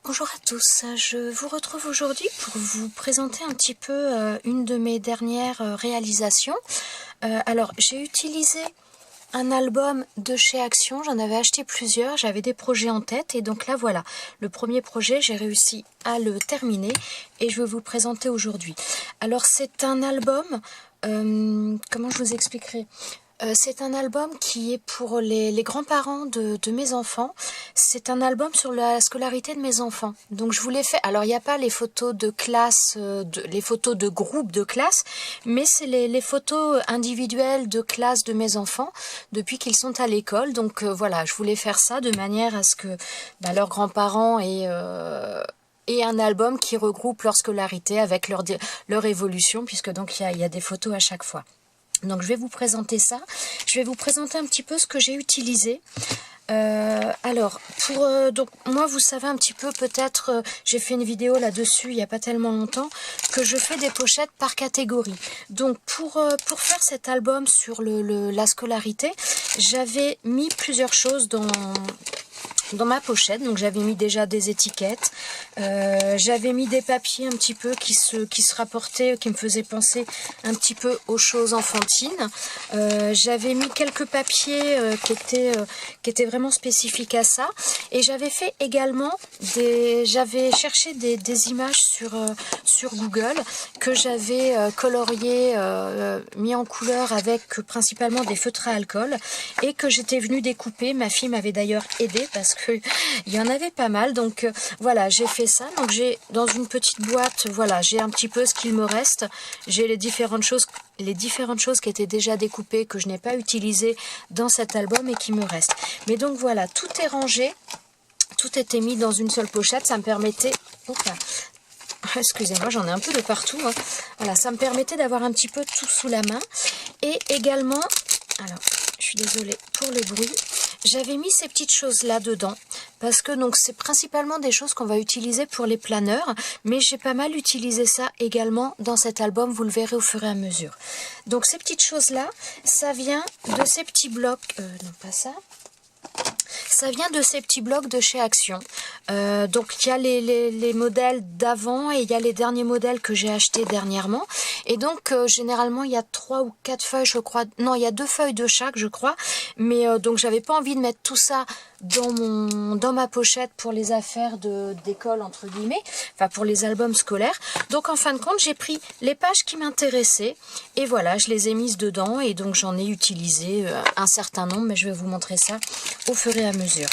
Bonjour à tous, je vous retrouve aujourd'hui pour vous présenter un petit peu une de mes dernières réalisations. Alors j'ai utilisé un album de chez Action, j'en avais acheté plusieurs, j'avais des projets en tête et donc là voilà, le premier projet j'ai réussi à le terminer et je vais vous le présenter aujourd'hui. Alors c'est un album, comment je vous expliquerai ? C'est un album qui est pour les grands-parents de mes enfants. C'est un album sur la scolarité de mes enfants. Donc je vous l'ai fait. Alors il n'y a pas les photos de classe, les photos de groupe de classe, mais c'est les photos individuelles de classe de mes enfants depuis qu'ils sont à l'école. Donc voilà, je voulais faire ça de manière à ce que leurs grands-parents aient un album qui regroupe leur scolarité avec leur évolution, puisque donc il y a des photos à chaque fois. Donc je vais vous présenter ça, je vais vous présenter un petit peu ce que j'ai utilisé. Donc moi vous savez un petit peu peut-être, j'ai fait une vidéo là-dessus il n'y a pas tellement longtemps, que je fais des pochettes par catégorie. Donc pour faire cet album sur la scolarité, j'avais mis plusieurs choses dans ma pochette. Donc j'avais mis déjà des étiquettes, j'avais mis des papiers un petit peu qui se rapportaient, qui me faisaient penser un petit peu aux choses enfantines. J'avais mis quelques papiers qui étaient vraiment spécifiques à ça, et j'avais fait également j'avais cherché des images sur Google que j'avais coloriées, mis en couleur avec principalement des feutres à alcool, et que j'étais venue découper. Ma fille m'avait d'ailleurs aidée parce qu'il y en avait pas mal. Donc voilà, j'ai fait ça. Donc j'ai dans une petite boîte, voilà, j'ai un petit peu ce qu'il me reste. J'ai les différentes choses qui étaient déjà découpées, que je n'ai pas utilisées dans cet album et qui me restent. Mais donc voilà, tout est rangé, tout était mis dans une seule pochette. Ça me permettait... Excusez-moi, j'en ai un peu de partout, hein. Voilà, ça me permettait d'avoir un petit peu tout sous la main. Et également, alors je suis désolée pour le bruit, j'avais mis ces petites choses là dedans parce que donc c'est principalement des choses qu'on va utiliser pour les planeurs, mais j'ai pas mal utilisé ça également dans cet album, vous le verrez au fur et à mesure. Donc ces petites choses là, ça vient de ces petits blocs, non pas ça. Ça vient de ces petits blocs de chez Action. Donc il y a les modèles d'avant et il y a les derniers modèles que j'ai achetés dernièrement. Et donc généralement il y a 3 ou 4 feuilles, je crois. Non, il y a 2 feuilles de chaque, je crois. Mais donc j'avais pas envie de mettre tout ça dans ma pochette pour les affaires d'école entre guillemets, enfin pour les albums scolaires. Donc en fin de compte j'ai pris les pages qui m'intéressaient et voilà, je les ai mises dedans et donc j'en ai utilisé un certain nombre, mais je vais vous montrer ça au fur et à mesure.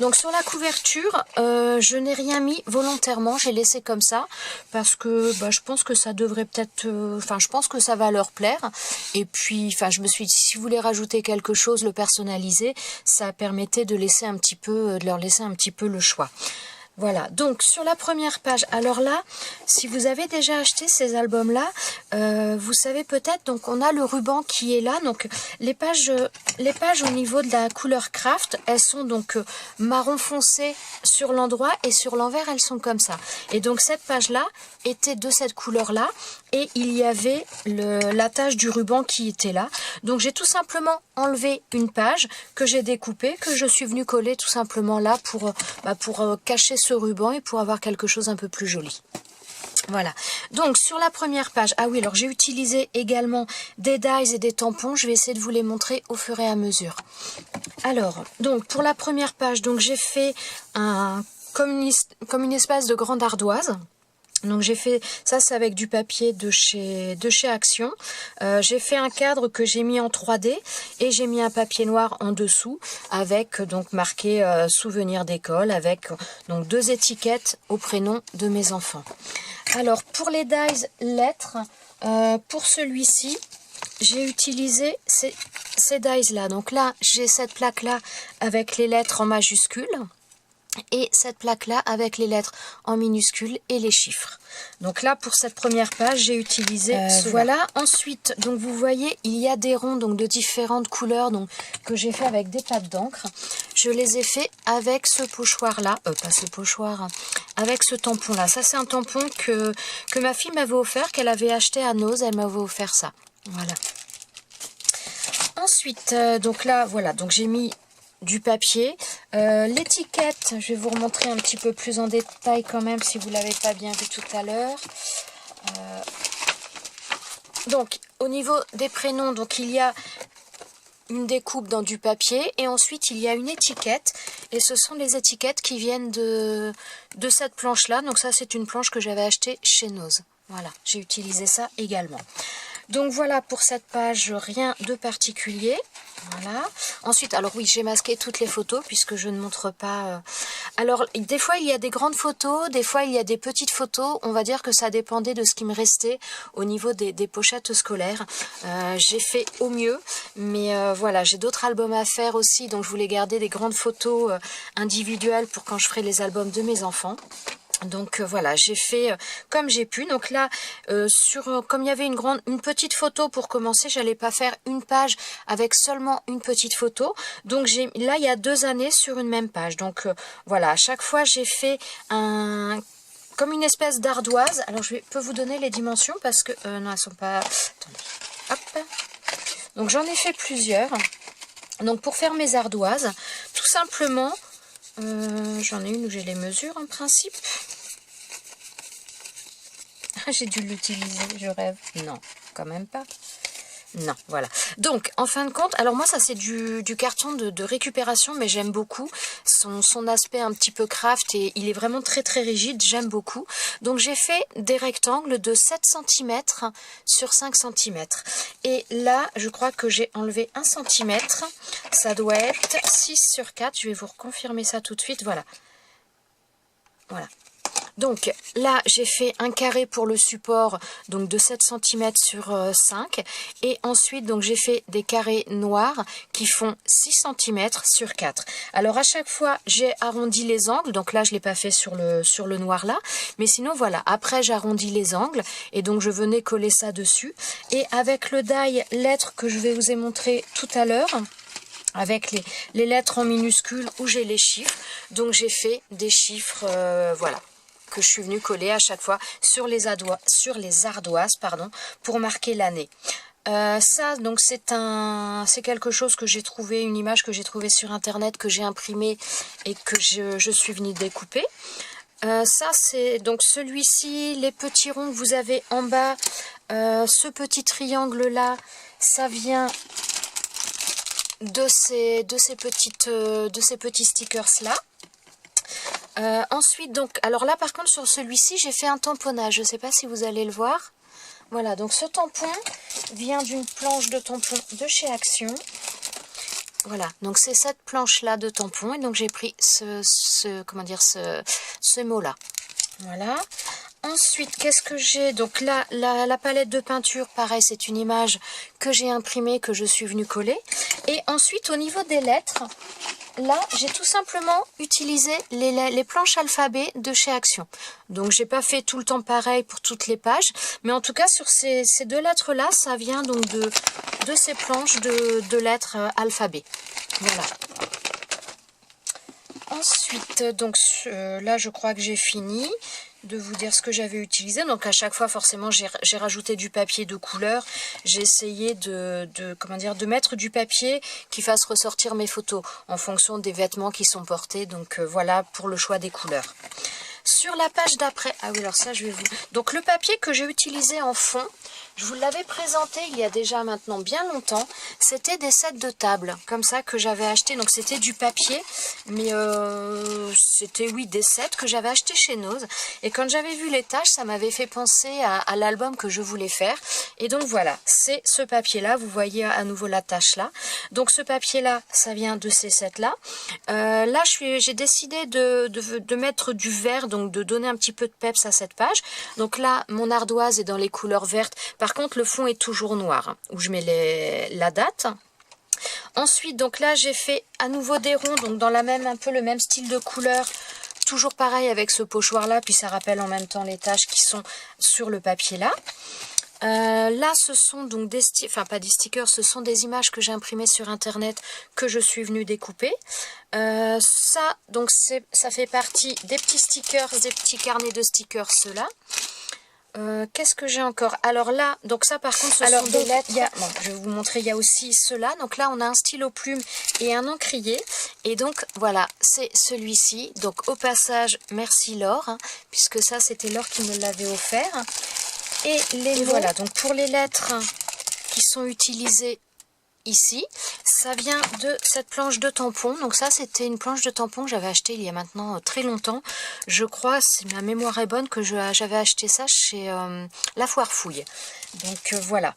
Donc sur la couverture, je n'ai rien mis volontairement, j'ai laissé comme ça parce que je pense que ça devrait peut-être, je pense que ça va leur plaire. Et puis, je me suis dit, si vous voulez rajouter quelque chose, le personnaliser, ça permettait de leur laisser un petit peu le choix. Voilà, donc sur la première page, alors là, si vous avez déjà acheté ces albums-là, vous savez peut-être, donc on a le ruban qui est là, donc les pages au niveau de la couleur craft, elles sont donc marron foncé sur l'endroit et sur l'envers, elles sont comme ça. Et donc cette page-là était de cette couleur-là et il y avait l'attache du ruban qui était là. Donc j'ai tout simplement enlevé une page que j'ai découpée, que je suis venue coller tout simplement là pour cacher ce ruban et pour avoir quelque chose un peu plus joli. Voilà, donc sur la première page, ah oui, alors j'ai utilisé également des dies et des tampons, je vais essayer de vous les montrer au fur et à mesure. Alors, donc pour la première page, donc j'ai fait comme une espèce de grande ardoise. Donc j'ai fait ça, c'est avec du papier de chez Action. J'ai fait un cadre que j'ai mis en 3D et j'ai mis un papier noir en dessous avec donc marqué souvenir d'école avec donc 2 étiquettes au prénom de mes enfants. Alors pour les dies lettres, pour celui-ci, j'ai utilisé ces dies là. Donc là, j'ai cette plaque là avec les lettres en majuscules. Et cette plaque-là avec les lettres en minuscules et les chiffres. Donc là, pour cette première page, j'ai utilisé voilà. Ensuite, donc vous voyez, il y a des ronds donc de différentes couleurs donc que j'ai fait avec des pattes d'encre. Je les ai fait avec ce pochoir-là, pas ce pochoir, avec ce tampon-là. Ça, c'est un tampon que ma fille m'avait offert, qu'elle avait acheté à Nose. Elle m'avait offert ça. Voilà. Ensuite, donc là, voilà, donc j'ai mis du papier. L'étiquette, je vais vous remontrer un petit peu plus en détail quand même si vous ne l'avez pas bien vu tout à l'heure. Donc au niveau des prénoms, donc il y a une découpe dans du papier et ensuite il y a une étiquette et ce sont les étiquettes qui viennent de cette planche là. Donc ça c'est une planche que j'avais achetée chez Nose. Voilà, j'ai utilisé ça également. Donc voilà pour cette page, rien de particulier. Voilà. Ensuite, alors oui, j'ai masqué toutes les photos puisque je ne montre pas. Alors, des fois, il y a des grandes photos, des fois, il y a des petites photos. On va dire que ça dépendait de ce qui me restait au niveau des pochettes scolaires. J'ai fait au mieux, mais voilà, j'ai d'autres albums à faire aussi. Donc, je voulais garder des grandes photos individuelles pour quand je ferai les albums de mes enfants. Donc voilà, j'ai fait comme j'ai pu. Donc là, comme il y avait une petite photo pour commencer, j'allais pas faire une page avec seulement une petite photo. Donc là, il y a 2 années sur une même page. Donc voilà, à chaque fois, j'ai fait comme une espèce d'ardoise. Alors je peux vous donner les dimensions parce que non, elles sont pas. Attendez. Hop. Donc j'en ai fait plusieurs. Donc pour faire mes ardoises, tout simplement. J'en ai une où j'ai les mesures en principe. J'ai dû l'utiliser, je rêve. Non, quand même pas. Non, voilà. Donc, en fin de compte, alors moi, ça c'est du carton de récupération, mais j'aime beaucoup son aspect un petit peu craft et il est vraiment très très rigide, j'aime beaucoup. Donc, j'ai fait des rectangles de 7 cm sur 5 cm. Et là, je crois que j'ai enlevé 1 cm. Ça doit être 6 sur 4. Je vais vous reconfirmer ça tout de suite. Voilà. Voilà. Donc là, j'ai fait un carré pour le support donc de 7 cm sur 5. Et ensuite, donc j'ai fait des carrés noirs qui font 6 cm sur 4. Alors à chaque fois, j'ai arrondi les angles. Donc là, je ne l'ai pas fait sur le noir là. Mais sinon, voilà. Après, j'arrondis les angles. Et donc, je venais coller ça dessus. Et avec le die lettres que je vais vous ai montré tout à l'heure, avec les lettres en minuscules où j'ai les chiffres. Donc, j'ai fait des chiffres, voilà, que je suis venue coller à chaque fois sur les ardoises, pardon, pour marquer l'année. Ça, donc c'est quelque chose que j'ai trouvé, une image que j'ai trouvée sur internet, que j'ai imprimée et que je suis venue découper. Ça c'est donc celui-ci, les petits ronds que vous avez en bas, ce petit triangle là, ça vient de ces petits stickers là. Ensuite, donc, alors là par contre sur celui-ci j'ai fait un tamponnage, je ne sais pas si vous allez le voir. Voilà, donc ce tampon vient d'une planche de tampon de chez Action. Voilà, donc c'est cette planche là de tampon et donc j'ai pris ce mot là. Voilà. Ensuite, qu'est-ce que j'ai? Donc là, la palette de peinture, pareil, c'est une image que j'ai imprimée, que je suis venue coller. Et ensuite, au niveau des lettres, là, j'ai tout simplement utilisé les planches alphabet de chez Action. Donc, j'ai pas fait tout le temps pareil pour toutes les pages. Mais en tout cas, sur ces 2 lettres-là, ça vient donc de ces planches de lettres alphabet. Voilà. Ensuite, donc là, je crois que j'ai fini de vous dire ce que j'avais utilisé. Donc à chaque fois forcément j'ai rajouté du papier de couleur. J'ai essayé de mettre du papier qui fasse ressortir mes photos en fonction des vêtements qui sont portés. Donc voilà pour le choix des couleurs. Sur la page d'après, ah oui alors ça je vais vous... Donc le papier que j'ai utilisé en fond, je vous l'avais présenté il y a déjà maintenant bien longtemps, c'était des sets de table, comme ça que j'avais acheté, donc c'était du papier, mais c'était oui des sets que j'avais acheté chez Nose, et quand j'avais vu les taches, ça m'avait fait penser à l'album que je voulais faire, et donc voilà, c'est ce papier là, vous voyez à nouveau la tache là, donc ce papier là, ça vient de ces sets là, là j'ai décidé de mettre du vert, donc de donner un petit peu de peps à cette page. Donc là, mon ardoise est dans les couleurs vertes. Par contre, le fond est toujours noir, hein, où je mets la date. Ensuite, donc là, j'ai fait à nouveau des ronds, donc dans un peu le même style de couleur. Toujours pareil avec ce pochoir là, puis ça rappelle en même temps les taches qui sont sur le papier là. Là ce sont donc des pas des stickers, ce sont des images que j'ai imprimées sur internet que je suis venue découper. Ça donc ça fait partie des petits stickers, des petits carnets de stickers ceux-là. Qu'est-ce que j'ai encore? Alors là, donc ça par contre, ce sont des lettres. Bon, je vais vous montrer, il y a aussi cela. Donc là, on a un stylo plume et un encrier. Et donc, voilà, c'est celui-ci. Donc au passage, merci Laure, hein, puisque ça, c'était Laure qui me l'avait offert. Et les mots, voilà, donc pour les lettres qui sont utilisées ici, ça vient de cette planche de tampon. Donc ça, c'était une planche de tampon que j'avais achetée il y a maintenant très longtemps. Je crois, si ma mémoire est bonne, que j'avais acheté ça chez La Foire Fouille. Donc voilà.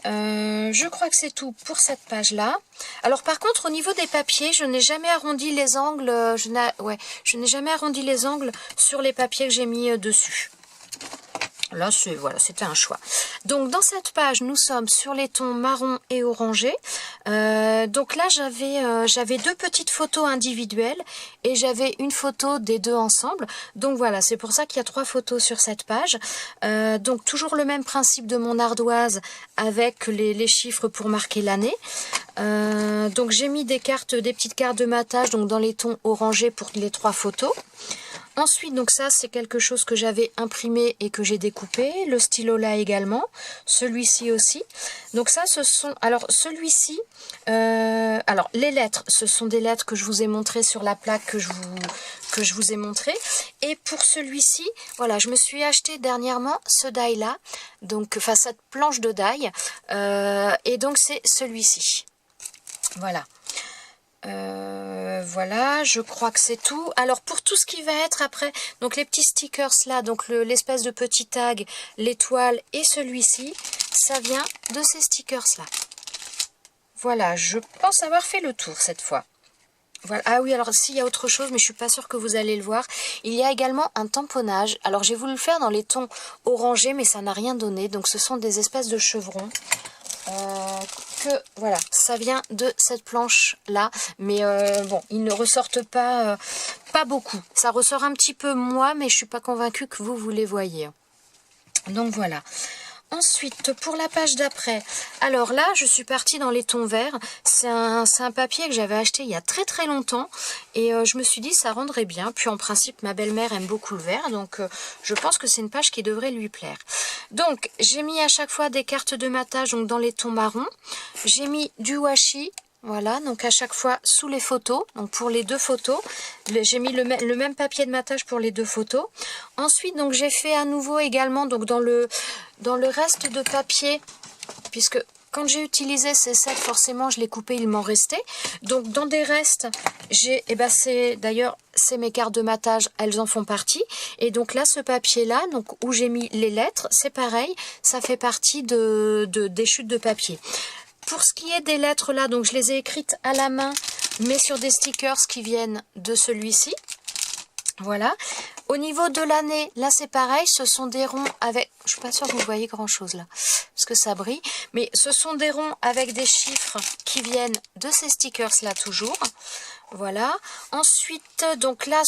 Je crois que c'est tout pour cette page-là. Alors par contre, au niveau des papiers, je n'ai jamais arrondi les angles. Je n'ai jamais arrondi les angles sur les papiers que j'ai mis dessus. Là, voilà, c'était un choix. Donc, dans cette page, nous sommes sur les tons marron et orangé. Donc là, j'avais deux petites photos individuelles et j'avais une photo des deux ensemble. Donc voilà, c'est pour ça qu'il y a 3 photos sur cette page. Donc, toujours le même principe de mon ardoise avec les chiffres pour marquer l'année. Donc, j'ai mis des petites cartes de matage donc dans les tons orangés pour les 3 photos. Ensuite, donc ça, c'est quelque chose que j'avais imprimé et que j'ai découpé. Le stylo là également. Celui-ci aussi. Donc ça, ce sont... Alors, celui-ci... alors, les lettres, ce sont des lettres que je vous ai montrées sur la plaque que je vous ai montré. Et pour celui-ci, voilà, je me suis acheté dernièrement ce die-là. Donc, enfin, cette planche de die. Et donc, c'est celui-ci. Voilà. Voilà, je crois que c'est tout. Alors pour tout ce qui va être après, donc les petits stickers là, donc l'espèce de petit tag, l'étoile et celui-ci, ça vient de ces stickers là. Voilà, je pense avoir fait le tour cette fois. Voilà. Ah oui, alors s'il y a autre chose, mais je suis pas sûre que vous allez le voir. Il y a également un tamponnage. Alors j'ai voulu le faire dans les tons orangés, mais ça n'a rien donné. Donc ce sont des espèces de chevrons. Voilà, ça vient de cette planche là, mais bon, ils ne ressortent pas beaucoup. Ça ressort un petit peu moi, mais je suis pas convaincue que vous les voyez. Donc voilà. Ensuite, pour la page d'après, alors là, je suis partie dans les tons verts. C'est un papier que j'avais acheté il y a très très longtemps et je me suis dit ça rendrait bien. Puis en principe, ma belle-mère aime beaucoup le vert, donc je pense que c'est une page qui devrait lui plaire. Donc, j'ai mis à chaque fois des cartes de matage donc dans les tons marrons. J'ai mis du washi. Voilà, donc à chaque fois sous les photos, donc pour les 2 photos, j'ai mis le même papier de matage pour les 2 photos. Ensuite, donc j'ai fait à nouveau également donc dans le reste de papier, puisque quand j'ai utilisé ces sets, forcément je l'ai coupé, il m'en restait. Donc dans des restes, j'ai, d'ailleurs c'est mes cartes de matage, elles en font partie. Et donc là, ce papier-là, donc où j'ai mis les lettres, c'est pareil, ça fait partie des chutes de papier. Pour ce qui est des lettres là, donc je les ai écrites à la main, mais sur des stickers qui viennent de celui-ci. Voilà. Au niveau de l'année, là c'est pareil, ce sont des ronds avec... Je suis pas sûre que vous voyez grand chose là, parce que ça brille. Mais ce sont des ronds avec des chiffres qui viennent de ces stickers là toujours. Voilà. Ensuite, donc là,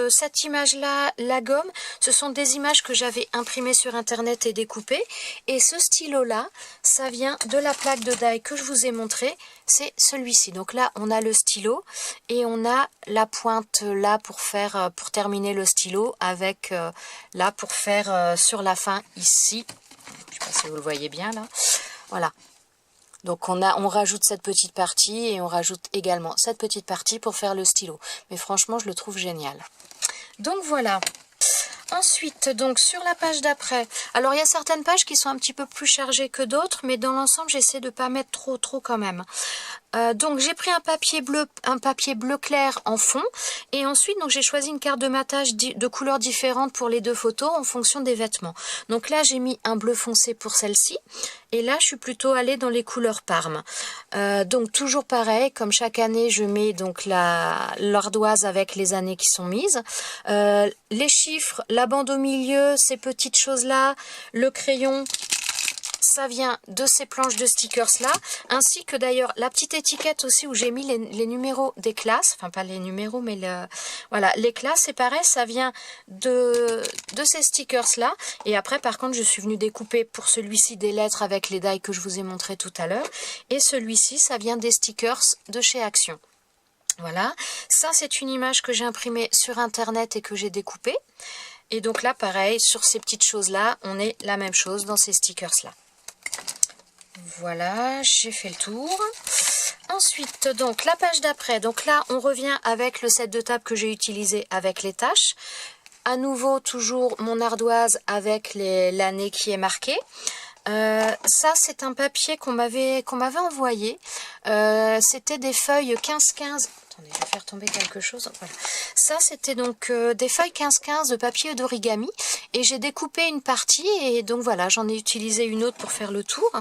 cette image-là, la gomme, ce sont des images que j'avais imprimées sur Internet et découpées. Et ce stylo-là, ça vient de la plaque de die que je vous ai montré. C'est celui-ci. Donc là, on a le stylo et on a la pointe là pour terminer le stylo avec là pour faire sur la fin ici. Je ne sais pas si vous le voyez bien là. Voilà. Donc on rajoute cette petite partie et on rajoute également cette petite partie pour faire le stylo. Mais franchement, je le trouve génial. Donc voilà. Ensuite, donc sur la page d'après, alors il y a certaines pages qui sont un petit peu plus chargées que d'autres, mais dans l'ensemble, j'essaie de ne pas mettre trop quand même. Donc j'ai pris un papier bleu clair en fond et ensuite donc j'ai choisi une carte de matage de couleurs différentes pour les 2 photos en fonction des vêtements. Donc là j'ai mis un bleu foncé pour celle-ci et là je suis plutôt allée dans les couleurs Parme. Donc toujours pareil, comme chaque année je mets donc l'ardoise avec les années qui sont mises, les chiffres, la bande au milieu, ces petites choses là, le crayon. Ça vient de ces planches de stickers là, ainsi que d'ailleurs la petite étiquette aussi où j'ai mis les numéros des classes, enfin pas les numéros mais voilà, les classes, c'est pareil, ça vient de ces stickers là. Et après par contre je suis venue découper pour celui-ci des lettres avec les die que je vous ai montré tout à l'heure, et celui-ci ça vient des stickers de chez Action. Voilà, ça c'est une image que j'ai imprimée sur Internet et que j'ai découpée. Et donc là, pareil, sur ces petites choses-là, on est la même chose dans ces stickers-là. Voilà, j'ai fait le tour. Ensuite, donc, la page d'après. Donc là, on revient avec le set de table que j'ai utilisé avec les taches. À nouveau, toujours mon ardoise avec l'année qui est marquée. Ça, c'est un papier qu'on m'avait envoyé. C'était des feuilles 15-15. Attendez, je vais faire tomber quelque chose. Voilà. Ça, c'était donc des feuilles 15-15 de papier d'origami. Et j'ai découpé une partie. Et donc voilà, j'en ai utilisé une autre pour faire le tour.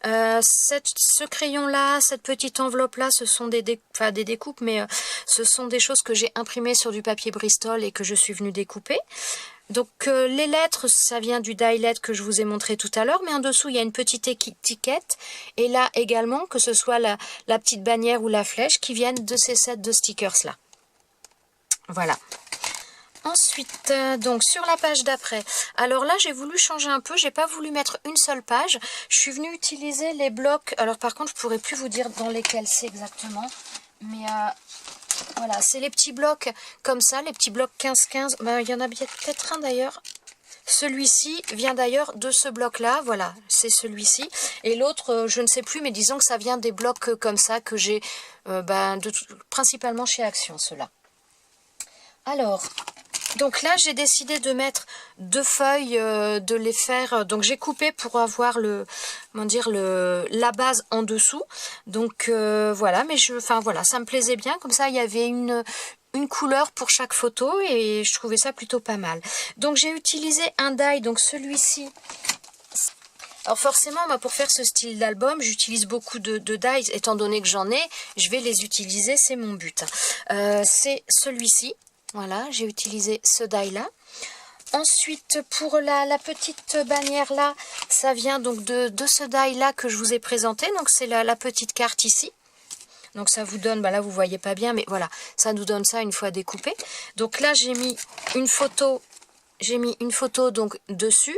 Ce crayon-là, cette petite enveloppe-là, ce sont des découpes, mais ce sont des choses que j'ai imprimées sur du papier Bristol et que je suis venue découper. Donc les lettres, ça vient du die-let que je vous ai montré tout à l'heure, mais en dessous il y a une petite étiquette, et là également, que ce soit la petite bannière ou la flèche, qui viennent de ces sets de stickers-là. Voilà. Ensuite, donc sur la page d'après, alors là j'ai voulu changer un peu, j'ai pas voulu mettre une seule page, je suis venue utiliser les blocs, alors par contre je pourrais plus vous dire dans lesquels c'est exactement, mais voilà, c'est les petits blocs comme ça, les petits blocs 15-15, ben, il y en a peut-être un d'ailleurs. Celui-ci vient d'ailleurs de ce bloc-là, voilà, c'est celui-ci. Et l'autre, je ne sais plus, mais disons que ça vient des blocs comme ça que j'ai principalement chez Action, ceux-là. Alors, donc là, j'ai décidé de mettre deux feuilles, de les faire. Donc j'ai coupé pour avoir la base en dessous. Donc voilà, mais voilà, ça me plaisait bien. Comme ça, il y avait une couleur pour chaque photo et je trouvais ça plutôt pas mal. Donc j'ai utilisé un die, donc celui-ci. Alors forcément, pour faire ce style d'album, j'utilise beaucoup de dies, étant donné que j'en ai, je vais les utiliser, c'est mon but. C'est celui-ci. Voilà, j'ai utilisé ce die-là. Ensuite, pour la petite bannière là, ça vient donc de ce die-là que je vous ai présenté. Donc c'est la petite carte ici. Donc ça vous donne, là vous voyez pas bien, mais voilà, ça nous donne ça une fois découpé. Donc là j'ai mis une photo. Donc dessus,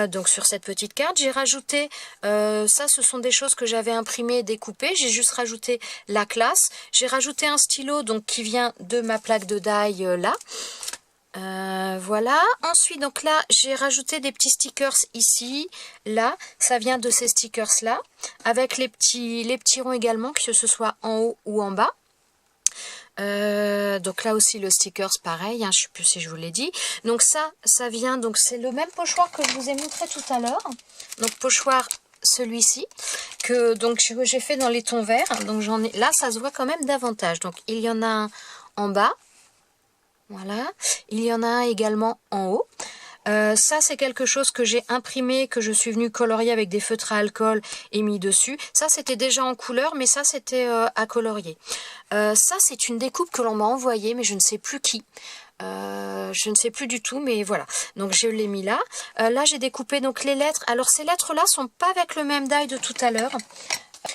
donc sur cette petite carte. J'ai rajouté, ça ce sont des choses que j'avais imprimées et découpées. J'ai juste rajouté la classe. J'ai rajouté un stylo donc qui vient de ma plaque de die là. Voilà. Ensuite donc là j'ai rajouté des petits stickers ici, là. Ça vient de ces stickers là. Avec les petits ronds également, que ce soit en haut ou en bas. Donc là aussi le stickers pareil, je sais plus si je vous l'ai dit. Donc ça vient, donc c'est le même pochoir que je vous ai montré tout à l'heure. Donc pochoir celui-ci que donc j'ai fait dans les tons verts. Donc j'en ai là, ça se voit quand même davantage. Donc il y en a un en bas, voilà. Il y en a un également en haut. Ça c'est quelque chose que j'ai imprimé, que je suis venue colorier avec des feutres à alcool et mis dessus. Ça c'était déjà en couleur, mais ça c'était à colorier. Ça c'est une découpe que l'on m'a envoyée, mais je ne sais plus qui. Je ne sais plus du tout, mais voilà. Donc je l'ai mis là. Là j'ai découpé donc les lettres. Alors ces lettres là sont pas avec le même die de tout à l'heure.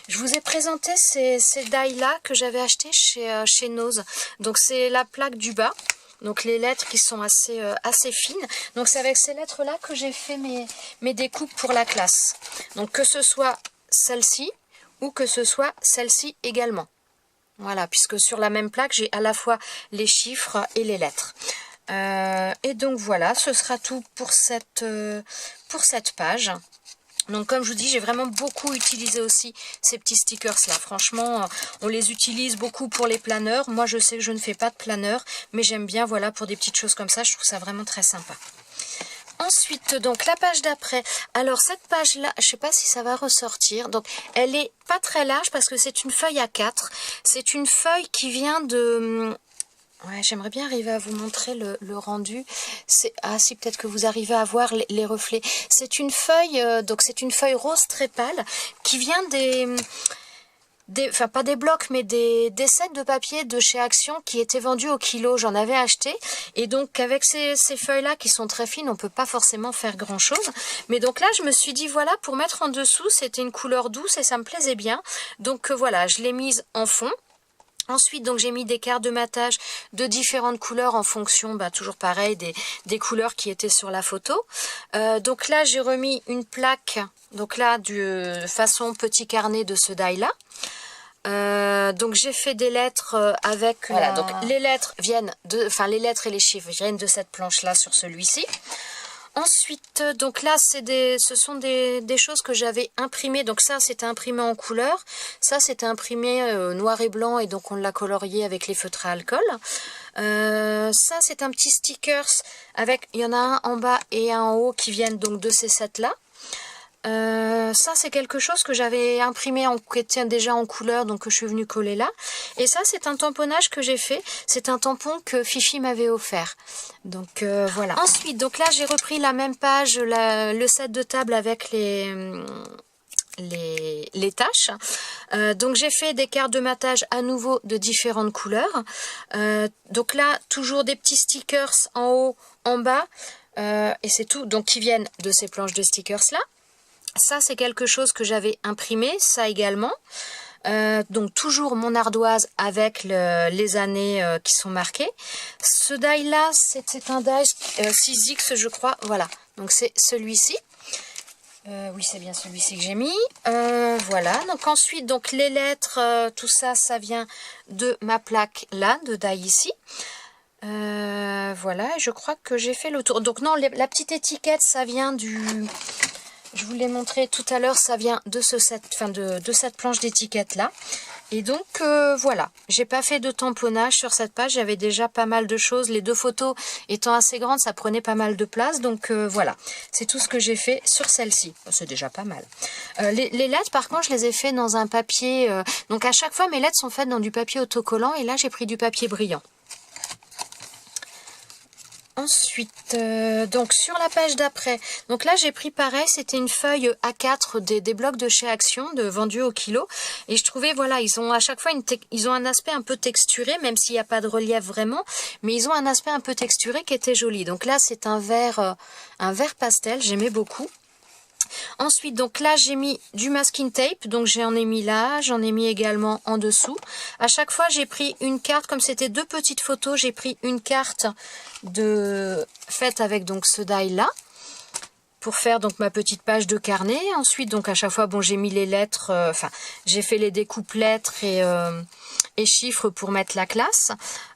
Je vous ai présenté ces die là que j'avais acheté chez Nose. Donc c'est la plaque du bas. Donc les lettres qui sont assez fines. Donc c'est avec ces lettres-là que j'ai fait mes découpes pour la classe. Donc que ce soit celle-ci ou que ce soit celle-ci également. Voilà, puisque sur la même plaque, j'ai à la fois les chiffres et les lettres. Et donc voilà, ce sera tout pour cette page. Donc comme je vous dis, j'ai vraiment beaucoup utilisé aussi ces petits stickers là. Franchement, on les utilise beaucoup pour les planeurs. Moi je sais que je ne fais pas de planeur, mais j'aime bien, voilà, pour des petites choses comme ça, je trouve ça vraiment très sympa. Ensuite, donc la page d'après. Alors cette page là, je sais pas si ça va ressortir. Donc elle est pas très large parce que c'est une feuille A4. C'est une feuille qui vient de... Ouais, j'aimerais bien arriver à vous montrer le rendu. Ah si, peut-être que vous arrivez à voir les reflets. C'est une feuille, donc c'est une feuille rose très pâle qui vient enfin pas des blocs, mais des sets de papier de chez Action qui étaient vendus au kilo. J'en avais acheté. Et donc avec ces feuilles-là qui sont très fines, on peut pas forcément faire grand-chose. Mais donc là, je me suis dit, voilà, pour mettre en dessous, c'était une couleur douce et ça me plaisait bien. Donc voilà, je l'ai mise en fond. Ensuite, donc j'ai mis des cartes de matage de différentes couleurs en fonction, toujours pareil, des couleurs qui étaient sur la photo. Donc là, j'ai remis une plaque, donc là, de façon petit carnet de ce die-là. Donc j'ai fait des lettres avec... Voilà, donc les lettres viennent de... Enfin, les lettres et les chiffres viennent de cette planche-là sur celui-ci. Ensuite, donc là, ce sont des choses que j'avais imprimées. Donc ça, c'était imprimé en couleur. Ça, c'était imprimé noir et blanc et donc on l'a colorié avec les feutres à alcool. Ça, c'est un petit stickers avec, il y en a un en bas et un en haut qui viennent donc de ces sets-là. Ça c'est quelque chose que j'avais imprimé qui était déjà en couleur, donc que je suis venue coller là. Et ça c'est un tamponnage que j'ai fait, c'est un tampon que Fifi m'avait offert. Donc voilà. Ensuite, donc là j'ai repris la même page, le set de table avec les tâches. Donc j'ai fait des cartes de matage à nouveau de différentes couleurs. Donc là toujours des petits stickers en haut, en bas, et c'est tout, donc qui viennent de ces planches de stickers là. Ça, c'est quelque chose que j'avais imprimé, ça également. Donc toujours mon ardoise avec les années qui sont marquées. Ce die là, c'est un die 6X je crois. Voilà, donc c'est celui-ci. Oui, c'est bien celui-ci que j'ai mis. Voilà, donc ensuite, donc les lettres, tout ça, ça vient de ma plaque là, de die ici. Voilà, je crois que j'ai fait le tour. Donc non, la petite étiquette, ça vient du... Je vous l'ai montré tout à l'heure, ça vient de cette planche d'étiquette là. Et donc voilà, j'ai pas fait de tamponnage sur cette page, j'avais déjà pas mal de choses. Les deux photos étant assez grandes, ça prenait pas mal de place. Donc voilà, c'est tout ce que j'ai fait sur celle-ci. C'est déjà pas mal. Les lettres, par contre, je les ai fait dans un papier. Donc à chaque fois, mes lettres sont faites dans du papier autocollant. Et là, j'ai pris du papier brillant. Ensuite, donc sur la page d'après, donc là j'ai pris pareil, c'était une feuille A4 des blocs de chez Action, vendus au kilo, et je trouvais, voilà, ils ont à chaque fois ils ont un aspect un peu texturé, même s'il n'y a pas de relief vraiment, mais ils ont un aspect un peu texturé qui était joli. Donc là c'est un vert pastel, j'aimais beaucoup. Ensuite, donc là, j'ai mis du masking tape. Donc, j'en ai mis là, j'en ai mis également en dessous. À chaque fois, j'ai pris une carte. Comme c'était deux petites photos, j'ai pris une carte faite avec donc ce die-là. Pour faire donc ma petite page de carnet. Ensuite, donc à chaque fois, bon, j'ai mis les lettres, j'ai fait les découpes lettres et chiffres pour mettre la classe.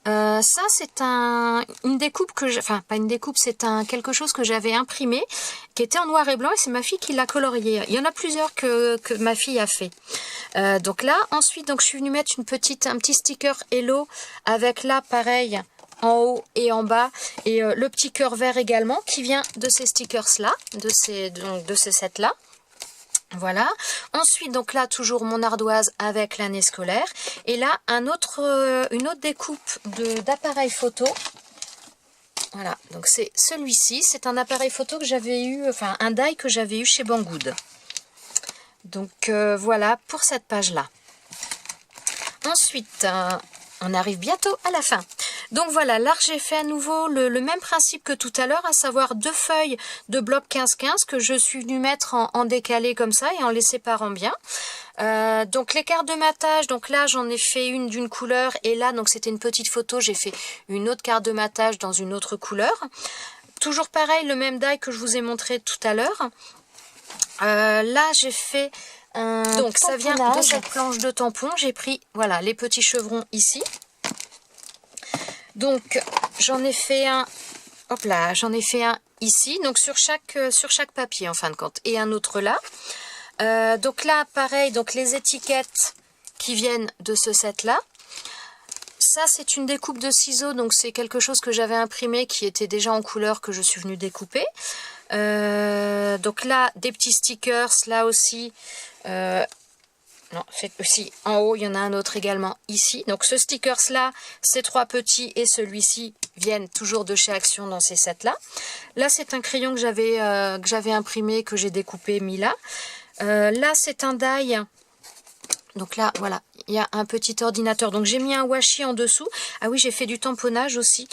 Ça, c'est une découpe que pas une découpe, c'est quelque chose que j'avais imprimé, qui était en noir et blanc, et c'est ma fille qui l'a colorié. Il y en a plusieurs que ma fille a fait. Donc là, ensuite, donc je suis venue mettre un petit sticker Hello avec là, pareil, en haut et en bas, et le petit cœur vert également qui vient de ces stickers là, de ces sets là. Voilà. Ensuite, donc là, toujours mon ardoise avec l'année scolaire, et là une autre découpe d'appareil photo. Voilà, donc c'est celui-ci, c'est un appareil photo que j'avais eu, un die que j'avais eu chez Banggood. Donc voilà pour cette page là. Ensuite, on arrive bientôt à la fin. Donc voilà, là j'ai fait à nouveau le même principe que tout à l'heure, à savoir deux feuilles de bloc 15-15 que je suis venue mettre en décalé comme ça et en les séparant bien. Donc les cartes de matage, donc là j'en ai fait une d'une couleur, et là donc c'était une petite photo, j'ai fait une autre carte de matage dans une autre couleur. Toujours pareil, le même die que je vous ai montré tout à l'heure. Là j'ai fait donc ça vient de cette planche de tampon. J'ai pris, voilà, les petits chevrons ici. Donc j'en ai fait un, hop là, j'en ai fait un ici, donc sur chaque papier en fin de compte, et un autre là. Donc là pareil, donc les étiquettes qui viennent de ce set là. Ça c'est une découpe de ciseaux, donc c'est quelque chose que j'avais imprimé qui était déjà en couleur, que je suis venue découper. Donc là des petits stickers, là aussi. Non, c'est aussi en haut, il y en a un autre également ici. Donc ce stickers là, ces trois petits et celui-ci viennent toujours de chez Action dans ces sets là. Là c'est un crayon que j'avais imprimé, que j'ai découpé, mis là. Là c'est un die. Donc là voilà, il y a un petit ordinateur. Donc j'ai mis un washi en dessous. Ah oui, j'ai fait du tamponnage aussi.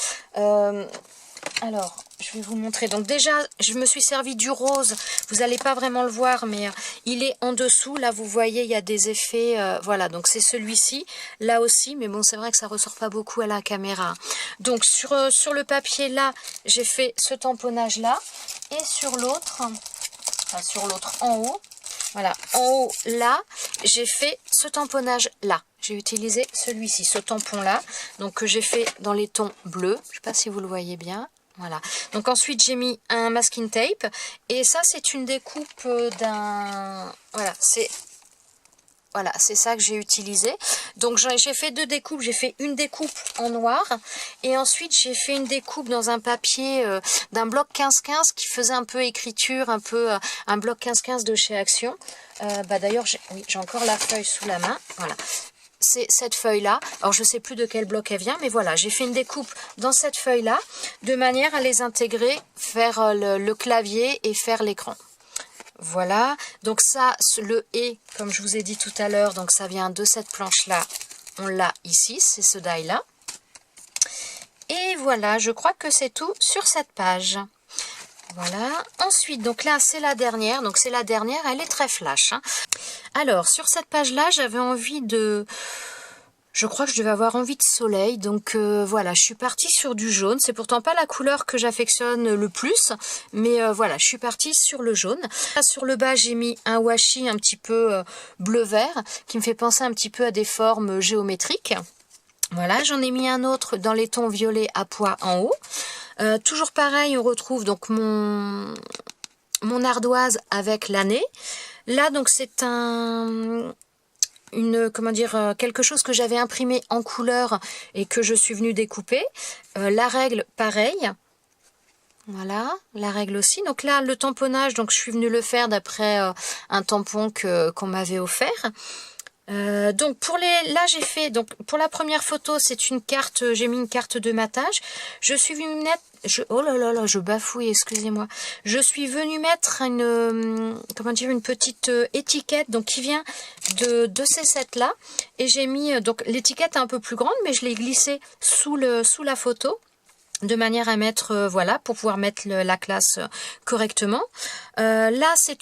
Alors, je vais vous montrer. Donc déjà, je me suis servi du rose. Vous n'allez pas vraiment le voir, mais il est en dessous. Là, vous voyez, il y a des effets. Voilà, donc c'est celui-ci. Là aussi, mais bon, c'est vrai que ça ressort pas beaucoup à la caméra. Donc sur le papier, là, j'ai fait ce tamponnage-là. Et sur l'autre en haut, Voilà, en haut, là, j'ai fait ce tamponnage là. J'ai utilisé celui-ci, ce tampon-là, donc que j'ai fait dans les tons bleus. Je ne sais pas si vous le voyez bien. Voilà. Donc ensuite, j'ai mis un masking tape. Et ça, c'est une découpe d'un... Voilà, c'est ça que j'ai utilisé. Donc j'ai fait deux découpes. J'ai fait une découpe en noir et ensuite j'ai fait une découpe dans un papier d'un bloc 15-15 qui faisait un peu écriture, un peu un bloc 15-15 de chez Action. D'ailleurs, j'ai encore la feuille sous la main. Voilà. C'est cette feuille-là. Alors, je ne sais plus de quel bloc elle vient, mais voilà, j'ai fait une découpe dans cette feuille-là de manière à les intégrer, faire le clavier et faire l'écran. Voilà, donc ça, le « et », comme je vous ai dit tout à l'heure, donc ça vient de cette planche-là. On l'a ici, c'est ce die-là. Et voilà, je crois que c'est tout sur cette page. Voilà, ensuite, donc là, c'est la dernière. Donc c'est la dernière, elle est très flash, hein. Alors, sur cette page-là, j'avais envie de... Je crois que je devais avoir envie de soleil, donc voilà, je suis partie sur du jaune. C'est pourtant pas la couleur que j'affectionne le plus, mais voilà, je suis partie sur le jaune. Là, sur le bas, j'ai mis un washi un petit peu bleu-vert, qui me fait penser un petit peu à des formes géométriques. Voilà, j'en ai mis un autre dans les tons violets à pois en haut. Toujours pareil, on retrouve donc mon ardoise avec l'année. Là, donc c'est quelque chose que j'avais imprimé en couleur et que je suis venue découper. La règle, pareil. Voilà, la règle aussi. Donc là, le tamponnage, donc je suis venue le faire d'après un tampon qu'on m'avait offert. Donc là j'ai fait, donc pour la première photo, c'est une carte, j'ai mis une carte de matage. Je suis venue mettre, oh là là là, je bafouille, excusez-moi. Je suis venue mettre une petite étiquette, donc qui vient de ces sets là. Et j'ai mis, donc l'étiquette est un peu plus grande, mais je l'ai glissée sous la photo, de manière à mettre, voilà, pour pouvoir mettre la classe correctement. Là, c'est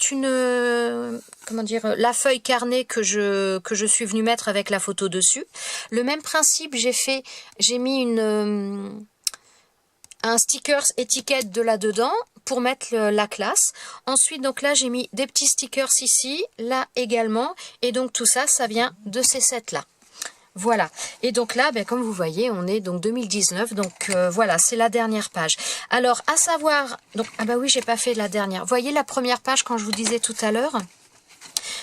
la feuille carnet que je suis venue mettre avec la photo dessus. Le même principe, j'ai mis un sticker étiquette de là-dedans pour mettre la classe. Ensuite, donc là, j'ai mis des petits stickers ici, là également. Et donc, tout ça, ça vient de ces sets-là. Voilà, et donc là, comme vous voyez, on est donc 2019, donc voilà, c'est la dernière page. Alors, à savoir, donc, oui, j'ai pas fait la dernière. Vous voyez la première page quand je vous disais tout à l'heure?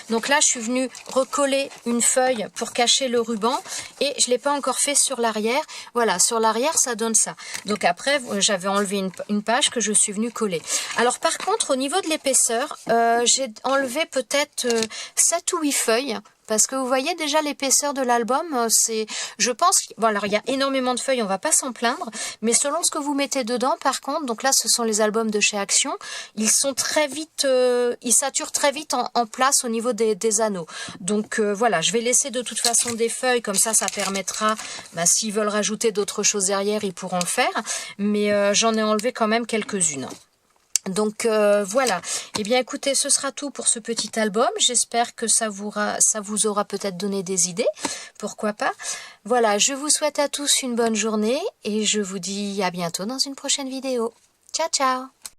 Donc là, je suis venue recoller une feuille pour cacher le ruban et je ne l'ai pas encore fait sur l'arrière. Voilà, sur l'arrière, ça donne ça. Donc après, j'avais enlevé une page que je suis venue coller. Alors par contre, au niveau de l'épaisseur, j'ai enlevé peut-être 7 ou 8 feuilles. Parce que vous voyez déjà l'épaisseur de l'album, je pense, bon alors il y a énormément de feuilles, on va pas s'en plaindre, mais selon ce que vous mettez dedans, par contre, donc là ce sont les albums de chez Action, ils sont très vite, ils saturent très vite en place au niveau des anneaux. Donc voilà, je vais laisser de toute façon des feuilles, comme ça permettra, s'ils veulent rajouter d'autres choses derrière, ils pourront le faire, mais j'en ai enlevé quand même quelques-unes. Donc voilà, eh bien écoutez, ce sera tout pour ce petit album. J'espère que ça vous aura peut-être donné des idées, pourquoi pas. Voilà, je vous souhaite à tous une bonne journée et je vous dis à bientôt dans une prochaine vidéo. Ciao ciao.